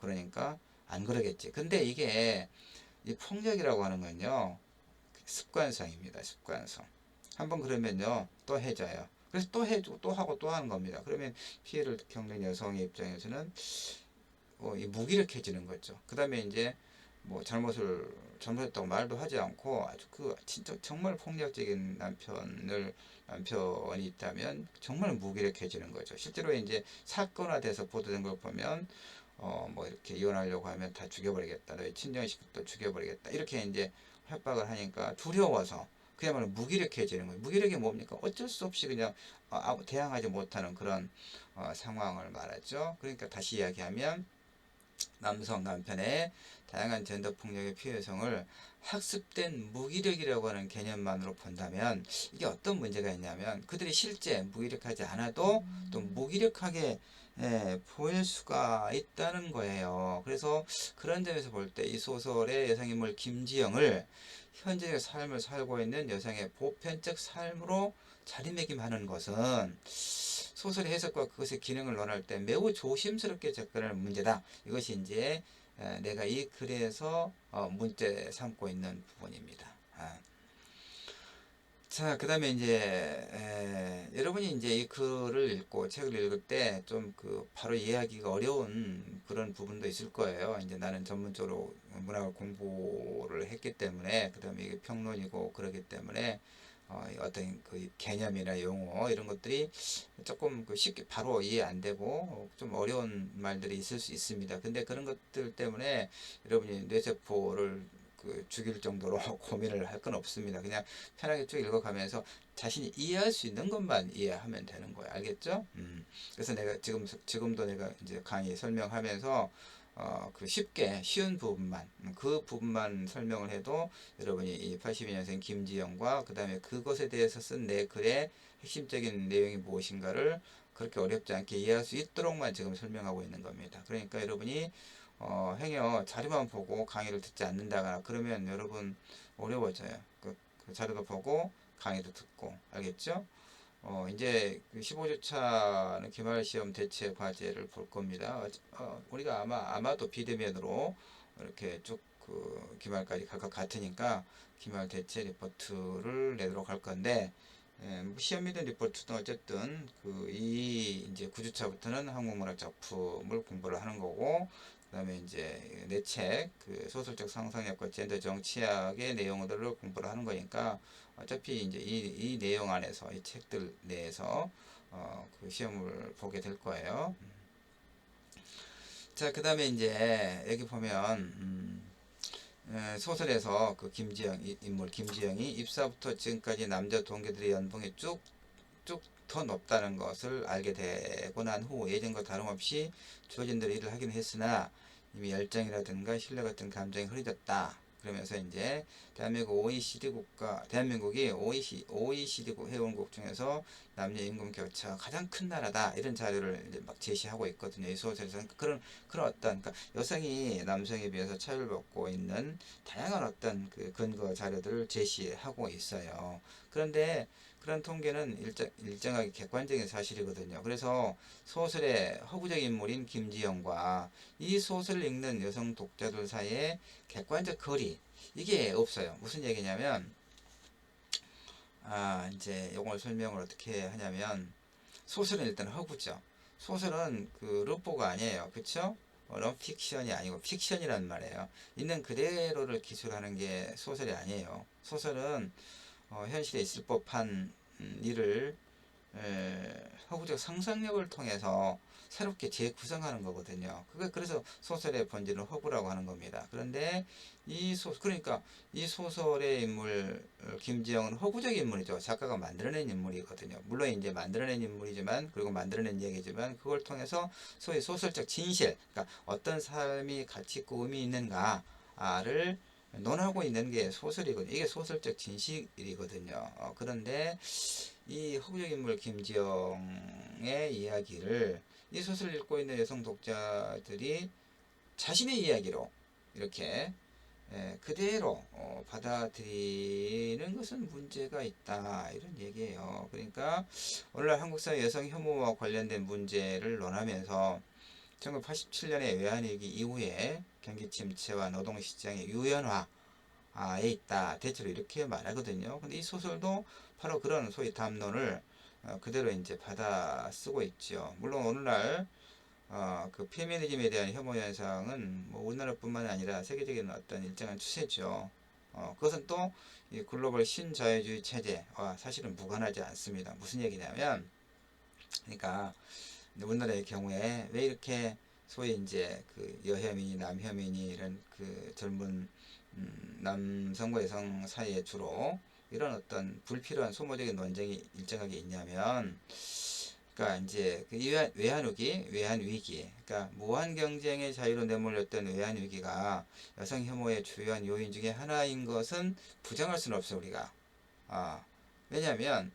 그러니까 안 그러겠지. 근데 이게 이 폭력이라고 하는 건요 습관성입니다. 습관성. 한번 그러면요 또 해져요. 그래서 또 해주고 또 하고 또 하는 겁니다. 그러면 피해를 겪는 여성의 입장에서는 무기력해지는 거죠. 그 다음에 이제 뭐 잘못했다고 말도 하지 않고 아주 그 진짜 정말 폭력적인 남편이 있다면 정말 무기력해지는 거죠. 실제로 이제 사건화돼서 보도된 걸 보면 뭐 이렇게 이혼하려고 하면 다 죽여버리겠다. 너희 친정식도 죽여버리겠다. 이렇게 이제 협박을 하니까 두려워서 그야말로 무기력해지는 거예요. 무기력이 뭡니까? 어쩔 수 없이 그냥 대항하지 못하는 그런 상황을 말하죠. 그러니까 다시 이야기하면 남편의 다양한 젠더 폭력의 피해 여성을 학습된 무기력이라고 하는 개념만으로 본다면 이게 어떤 문제가 있냐면 그들이 실제 무기력하지 않아도 또 무기력하게 보일 수가 있다는 거예요. 그래서 그런 점에서 볼 때 이 소설의 여성인물 김지영을 현재의 삶을 살고 있는 여성의 보편적 삶으로 자리매김하는 것은 소설의 해석과 그것의 기능을 논할 때 매우 조심스럽게 접근할 문제다. 이것이 이제 내가 이 글에서 문제 삼고 있는 부분입니다. 자, 그 다음에 이제, 여러분이 이제 이 글을 읽고 책을 읽을 때 좀 그 바로 이해하기가 어려운 그런 부분도 있을 거예요. 이제 나는 전문적으로 문학을 공부를 했기 때문에, 그 다음에 이게 평론이고 그러기 때문에, 어떤 그 개념이나 용어 이런 것들이 조금 그 쉽게 바로 이해 안 되고 좀 어려운 말들이 있을 수 있습니다. 근데 그런 것들 때문에 여러분이 뇌세포를 그 죽일 정도로 고민을 할 건 없습니다. 그냥 편하게 쭉 읽어가면서 자신이 이해할 수 있는 것만 이해하면 되는 거예요. 알겠죠? 그래서 내가 지금도 내가 이제 강의 설명하면서 그 쉽게 쉬운 부분만 그 부분만 설명을 해도 여러분이 이 82년생 김지영과 그 다음에 그것에 대해서 쓴 내 글의 핵심적인 내용이 무엇인가를 그렇게 어렵지 않게 이해할 수 있도록만 지금 설명하고 있는 겁니다. 그러니까 여러분이 행여 자료만 보고 강의를 듣지 않는다거나 그러면 여러분 어려워져요. 그 자료도 보고 강의도 듣고 알겠죠? 이제 그 15주차는 기말시험 대체 과제를 볼 겁니다. 우리가 아마도 비대면으로 이렇게 쭉 그 기말까지 갈 것 같으니까 기말 대체 리포트를 내도록 할 건데, 뭐 시험이든 리포트든 어쨌든 이제 9주차부터는 한국문학 작품을 공부를 하는 거고, 그 다음에 이제 내 책, 그 소설적 상상력과 젠더 정치학의 내용들을 공부를 하는 거니까 어차피 이제 이 내용 안에서 이 책들 내에서 그 시험을 보게 될 거예요. 자, 그 다음에 이제 여기 보면 소설에서 그 김지영 인물 김지영이 입사부터 지금까지 남자 동기들의 연봉이 쭉 더 높다는 것을 알게 되고 난 후 예전과 다름없이 주어진 대로 일을 하긴 했으나 이미 열정이라든가 신뢰 같은 감정이 흐려졌다. 그러면서 이제 대한민국 OECD 국가, 대한민국이 OECD 회원국 중에서 남녀 임금 격차가 가장 큰 나라다. 이런 자료를 이제 막 제시하고 있거든요. 이 소설에서는 그런 어떤, 그러니까 여성이 남성에 비해서 차별을 받고 있는 다양한 어떤 그 근거 자료들을 제시하고 있어요. 그런데 그런 통계는 일정하게 객관적인 사실이거든요. 그래서 소설의 허구적 인물인 김지영과 이 소설을 읽는 여성 독자들 사이에 객관적 거리, 이게 없어요. 무슨 얘기냐면, 이제 이걸 설명을 어떻게 하냐면, 소설은 일단 허구죠. 소설은 그 르포가 아니에요. 그쵸? 넌픽션이 아니고 픽션이란 말이에요. 있는 그대로를 기술하는 게 소설이 아니에요. 소설은 현실에 있을 법한 일을 허구적 상상력을 통해서 새롭게 재구성하는 거거든요. 그래서 소설의 본질은 허구라고 하는 겁니다. 그런데 그러니까 이 소설의 인물 김지영은 허구적 인물이죠. 작가가 만들어낸 인물이거든요. 물론 이제 만들어낸 인물이지만, 그리고 만들어낸 얘기지만, 그걸 통해서 소위 소설적 진실, 그러니까 어떤 삶이 가치 있고 의미 있는가를 논하고 있는 게 소설이거든요. 이게 소설적 진실이거든요. 그런데 이 허구적 인물 김지영의 이야기를 이 소설을 읽고 있는 여성 독자들이 자신의 이야기로 이렇게 그대로 받아들이는 것은 문제가 있다, 이런 얘기예요. 그러니까 오늘날 한국 사회 여성 혐오와 관련된 문제를 논하면서 1987년에 외환위기 이후에 경기 침체와 노동시장의 유연화 에 있다, 대체로 이렇게 말하거든요. 근데 이 소설도 바로 그런 소위 담론을 그대로 이제 받아 쓰고 있죠. 물론 오늘날 그 페미니즘에 대한 혐오 현상은 뭐 우리나라뿐만 아니라 세계적인 어떤 일정한 추세죠. 그것은 또 이 글로벌 신자유주의 체제와 사실은 무관하지 않습니다. 무슨 얘기냐면, 그러니까 우리나라의 경우에 왜 이렇게 소위 이제 그 여혐이, 남혐이니 이런 그 젊은 남성과 여성 사이에 주로 이런 어떤 불필요한 소모적인 논쟁이 일정하게 있냐면, 그러니까 이제 그 외환 위기, 그러니까 무한 경쟁의 자유로 내몰렸던 외환 위기가 여성 혐오의 주요한 요인 중에 하나인 것은 부정할 수는 없어요, 우리가. 아, 왜냐하면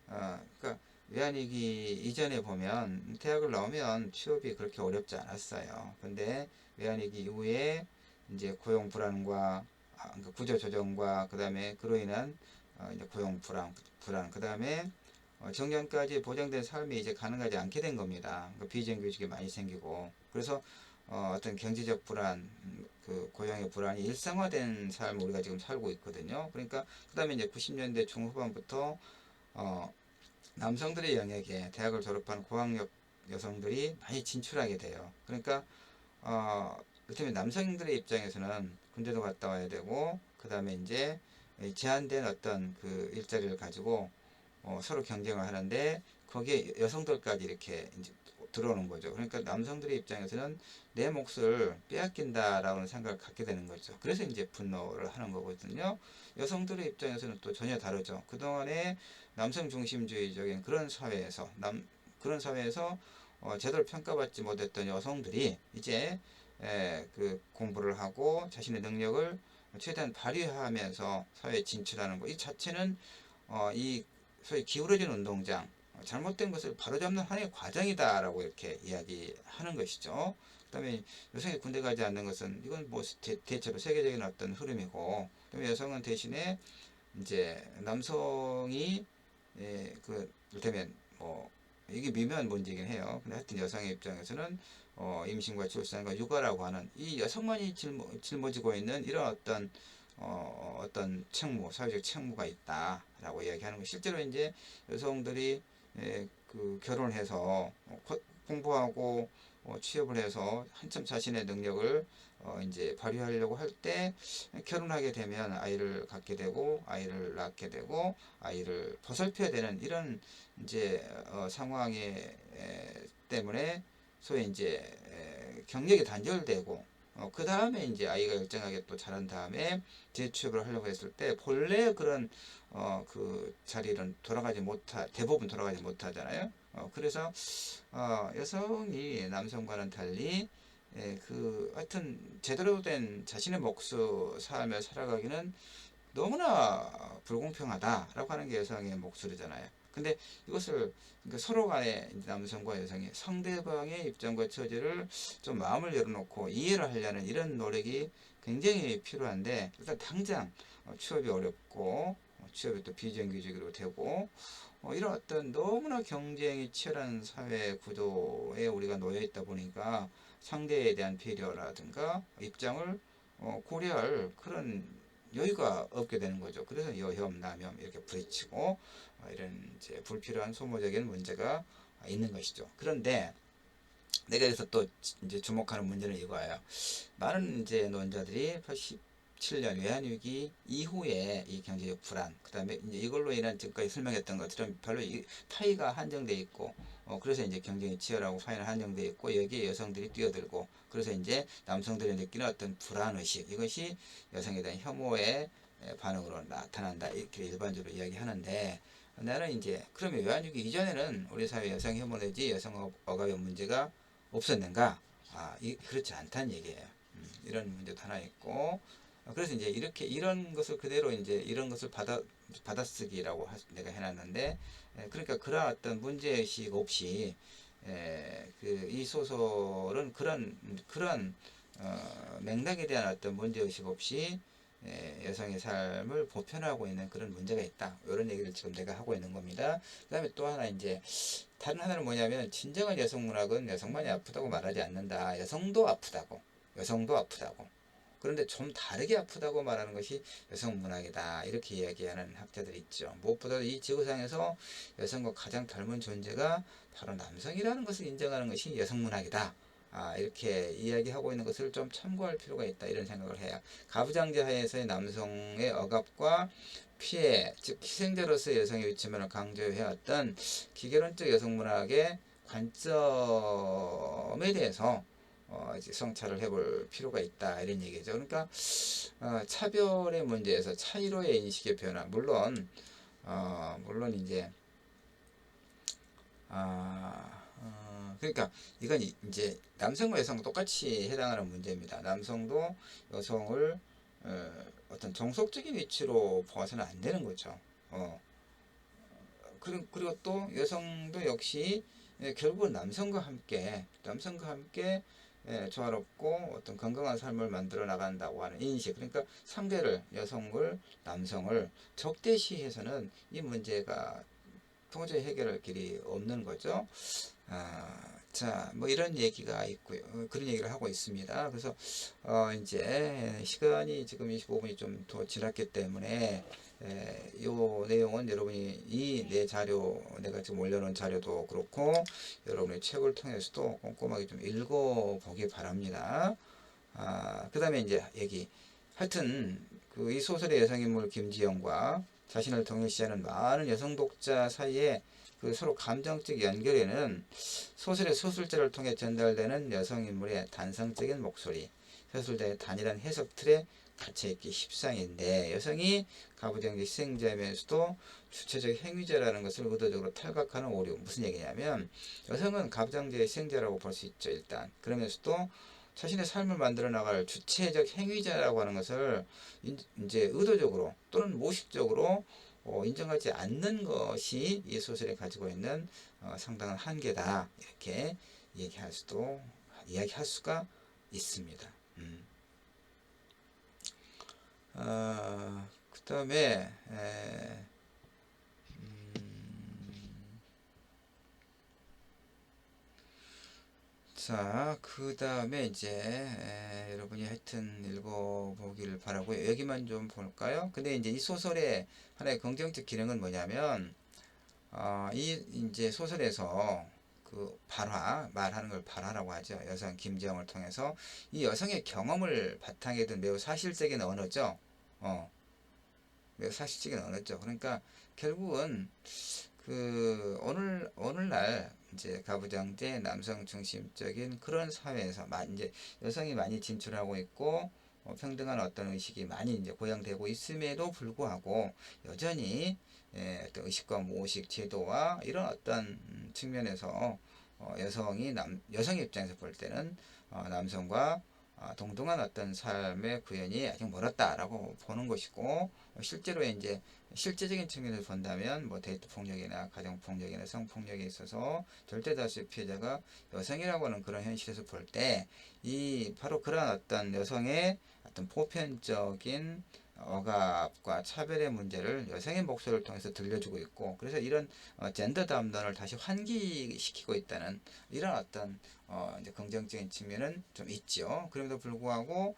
그러니까 외환위기 이전에 보면 대학을 나오면 취업이 그렇게 어렵지 않았어요. 근데 외환위기 이후에 이제 고용 불안과 그러니까 구조 조정과 그다음에 그로 인한 이제 고용 불안 그다음에 정년까지 보장된 삶이 이제 가능하지 않게 된 겁니다. 그러니까 비정규직이 많이 생기고, 그래서 어떤 경제적 불안, 그 고용의 불안이 일상화된 삶을 우리가 지금 살고 있거든요. 그러니까 그다음에 이제 90년대 중후반부터 어, 남성들의 영역에 대학을 졸업한 고학력 여성들이 많이 진출하게 돼요. 그러니까 이를테면 남성들의 입장에서는 군대도 갔다 와야 되고, 그 다음에 이제 제한된 어떤 그 일자리를 가지고 서로 경쟁을 하는데, 거기에 여성들까지 이렇게 이제 들어오는 거죠. 그러니까 남성들의 입장에서는 내 몫을 빼앗긴다라는 생각을 갖게 되는 거죠. 그래서 이제 분노를 하는 거거든요. 여성들의 입장에서는 또 전혀 다르죠. 그동안에 남성 중심주의적인 그런 사회에서 제대로 평가받지 못했던 여성들이 이제 그 공부를 하고 자신의 능력을 최대한 발휘하면서 사회에 진출하는 것, 이 자체는 이 소위 기울어진 운동장, 잘못된 것을 바로잡는 하나의 과정이다라고 이렇게 이야기하는 것이죠. 그다음에 여성이 군대 가지 않는 것은 이건 뭐 대체로 세계적인 어떤 흐름이고, 그다음에 여성은 대신에 이제 남성이 이를테면 뭐 이게 미묘한 문제이긴 해요. 근데 하여튼 여성의 입장에서는 임신과 출산과 육아라고 하는 이 여성만이 짊어지고 있는 이런 어떤 책무, 사회적 책무가 있다라고 이야기하는 거. 실제로 이제 여성들이 그 결혼해서 공부하고 취업을 해서 한참 자신의 능력을 이제 발휘하려고 할 때 결혼하게 되면 아이를 갖게 되고, 아이를 낳게 되고, 아이를 보살펴야 되는 이런 이제 상황에 때문에 소위 이제 경력이 단절되고, 그 다음에 이제 아이가 일정하게 또 자란 다음에 재취업을 하려고 했을 때 본래 그런 그 자리는 대부분 돌아가지 못하잖아요. 그래서 여성이 남성과는 달리 하여튼 제대로 된 자신의 몫의 삶을 살아가기는 너무나 불공평하다라고 하는 게 여성의 목소리잖아요. 근데 이것을 그러니까 서로 간에 남성과 여성이 상대방의 입장과 처지를 좀 마음을 열어놓고 이해를 하려는 이런 노력이 굉장히 필요한데, 일단 당장 취업이 어렵고 취업이 또 비정규직으로 되고 이런 어떤 너무나 경쟁이 치열한 사회 구조에 우리가 놓여 있다 보니까 상대에 대한 배려라든가 입장을 고려할 그런 여유가 없게 되는 거죠. 그래서 여혐, 남혐 이렇게 부딪히고 이런 이제 불필요한 소모적인 문제가 있는 것이죠. 그런데 내가 여기서 또 이제 주목하는 문제는 이거예요. 많은 이제 논자들이 87년 외환위기 이후에 이 경제적 불안, 그 다음에 이제 이걸로 인한 지금까지 설명했던 것처럼 별로 파이가 한정돼 있고, 그래서 이제 경쟁이 치열하고 파이는 한정돼 있고, 여기에 여성들이 뛰어들고, 그래서 이제 남성들이 느끼는 어떤 불안의식, 이것이 여성에 대한 혐오의 반응으로 나타난다. 이렇게 일반적으로 이야기하는데, 나는 이제 그러면 외환위기 이전에는 우리 사회 여성 혐오 내지 여성 억압의 문제가 없었는가? 그렇지 않다는 얘기예요. 이런 문제도 하나 있고, 그래서 이제 이런 것을 그대로 이제 이런 것을 받아쓰기라고 내가 해놨는데, 그러니까 그런 어떤 문제의식 없이, 이 소설은 그런 맥락에 대한 어떤 문제의식 없이 여성의 삶을 보편화하고 있는 그런 문제가 있다. 이런 얘기를 지금 내가 하고 있는 겁니다. 그 다음에 또 하나 이제 다른 하나는 뭐냐면, 진정한 여성 문학은 여성만이 아프다고 말하지 않는다. 여성도 아프다고. 여성도 아프다고. 그런데 좀 다르게 아프다고 말하는 것이 여성 문학이다. 이렇게 이야기하는 학자들이 있죠. 무엇보다도 이 지구상에서 여성과 가장 닮은 존재가 바로 남성이라는 것을 인정하는 것이 여성 문학이다. 이렇게 이야기하고 있는 것을 좀 참고할 필요가 있다. 이런 생각을 해요. 가부장제 하에서의 남성의 억압과 피해, 즉 희생자로서의 여성의 위치만을 강조해왔던 기계론적 여성문학의 관점에 대해서 이제 성찰을 해볼 필요가 있다. 이런 얘기죠. 그러니까 차별의 문제에서 차이로의 인식의 변화, 물론 이제 그러니까 이건 이제 남성과 여성 똑같이 해당하는 문제입니다. 남성도 여성을 어떤 정석적인 위치로 보아서는 안 되는 거죠. 그리고 또 여성도 역시 결국은 남성과 함께 조화롭고 어떤 건강한 삶을 만들어 나간다고 하는 인식, 그러니까 상대를, 여성을, 남성을 적대시해서는 이 문제가 도저히 해결할 길이 없는 거죠. 자, 뭐 이런 얘기가 있고요. 그런 얘기를 하고 있습니다. 그래서 이제 시간이 지금 25분이 좀 더 지났기 때문에 이 내용은 여러분이 이 내 자료, 내가 지금 올려놓은 자료도 그렇고 여러분의 책을 통해서도 꼼꼼하게 좀 읽어보기 바랍니다. 그 다음에 이제 하여튼 이 소설의 여성인물 김지영과 자신을 동일시하는 많은 여성 독자 사이에 그 서로 감정적 연결에는 소설의 서술자를 통해 전달되는 여성인물의 단성적인 목소리, 서술자의 단일한 해석 틀에 갇혀있기 십상인데, 여성이 가부장제 희생자이면서도 주체적 행위자라는 것을 의도적으로 탈각하는 오류. 무슨 얘기냐면, 여성은 가부장제의 희생자라고 볼 수 있죠, 일단. 그러면서도 자신의 삶을 만들어 나갈 주체적 행위자라고 하는 것을 이제 의도적으로 또는 무의식적으로 인정하지 않는 것이 이 소설이 가지고 있는 상당한 한계다. 이렇게 이야기할 수가 있습니다. 그 다음에 자, 그 다음에 이제 여러분이 하여튼 읽어보길 바라고요. 여기만 좀 볼까요? 근데 이제 이 소설의 하나의 긍정적 기능은 뭐냐면, 이제 소설에서 그 말하는 걸 발화라고 하죠. 여성 김지영을 통해서 이 여성의 경험을 바탕에 둔 매우 사실적인 언어죠. 매우 사실적인 언어죠. 그러니까 결국은 오늘날 이제 가부장제 남성 중심적인 그런 사회에서 이제 여성이 많이 진출하고 있고 평등한 어떤 의식이 많이 이제 고양되고 있음에도 불구하고 여전히 어떤 의식과 모식 제도와 이런 어떤 측면에서 여성 입장에서 볼 때는 남성과 동등한 어떤 삶의 구현이 아직 멀었다라고 보는 것이고, 실제로 이제 실제적인 측면에서 본다면 뭐 데이트 폭력이나 가정 폭력이나 성 폭력에 있어서 절대 다수의 피해자가 여성이라고 하는 그런 현실에서 볼 때 이 바로 그런 어떤 여성의 어떤 보편적인 억압과 차별의 문제를 여성의 목소리를 통해서 들려주고 있고, 그래서 이런 젠더 담론을 다시 환기시키고 있다는 이런 어떤 이제 긍정적인 측면은 좀 있죠. 그럼에도 불구하고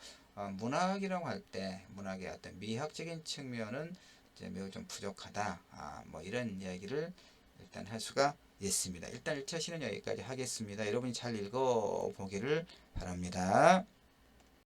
문학이라고 할 때 문학의 어떤 미학적인 측면은 이제 매우 좀 부족하다. 뭐 이런 이야기를 일단 할 수가 있습니다. 일단 1차 시는 여기까지 하겠습니다. 여러분이 잘 읽어보기를 바랍니다.